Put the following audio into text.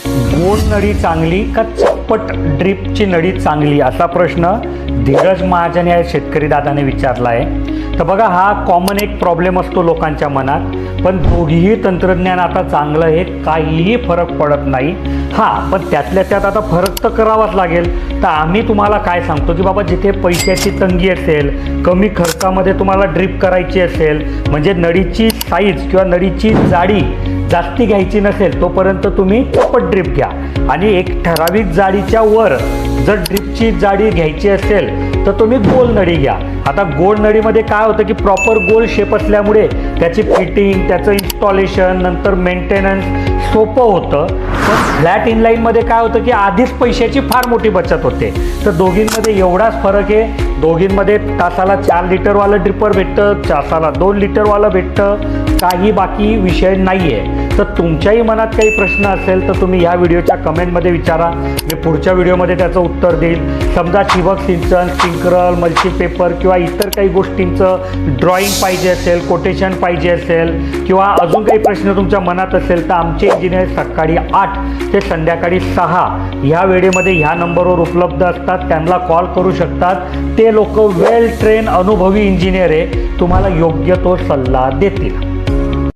गोल नळी चांगली का चप्पट ड्रिपची नळी चांगली, असा प्रश्न धीरज महाजन या शेतकरी दादाने विचारला आहे. तर बघा, हा कॉमन एक प्रॉब्लेम असतो लोकांच्या मनात. पण दोघीही तंत्रज्ञान आता चांगलं आहे, काहीही फरक पडत नाही. हां, पण त्यातल्या त्यात आता फरक तर करावाच लागेल. तर आम्ही तुम्हाला काय सांगतो की बाबा, जिथे पैशाची तंगी असेल, कमी खर्चामध्ये तुम्हाला ड्रिप करायची असेल, म्हणजे नळीची साईज किंवा नळीची जाडी जास्ती घ्यायची नसेल, तोपर्यंत तुम्ही चप्पट ड्रिप घ्या. आणि एक ठराविक जाडीच्या वर जर ड्रिपची जाडी घ्यायची असेल तर तुम्ही गोल नळी घ्या. आता गोल नळीमध्ये काय होतं की प्रॉपर गोल शेप असल्यामुळे त्याची फिटिंग, त्याचं इन्स्टॉलेशन, नंतर मेंटेनन्स सोपं होतं. पण फ्लॅट इनलाईनमध्ये काय होतं की आधीच पैशाची फार मोठी बचत होते. तर दोघींमध्ये एवढाच फरक आहे. दोघींमध्ये तासाला 4 लिटरवालं ड्रिपर भेटतं, तासाला 2 लिटरवालं भेटतं, काही बाकी विषय नाही आहे. तर तुमच्याही मनात काही प्रश्न असेल तर तुम्ही ह्या व्हिडिओच्या कमेंटमध्ये विचारा, मी पुढच्या व्हिडिओमध्ये त्याचं उत्तर देईल. समजा ठिबक सिंचन, स्प्रिंकलर, मल्टीपेपर किंवा इतर काही गोष्टींचं ड्रॉईंग पाहिजे असेल, कोटेशन पाहिजे असेल किंवा अजून काही प्रश्न तुमच्या मनात असेल तर आमचे इंजिनियर सकाळी 8 ते संध्याकाळी 6 ह्या वेळेमध्ये ह्या नंबरवर उपलब्ध असतात. त्यांना कॉल करू शकतात. ते लोक वेल ट्रेन अनुभवी इंजिनियर आहे, तुम्हाला योग्य तो सल्ला देतील.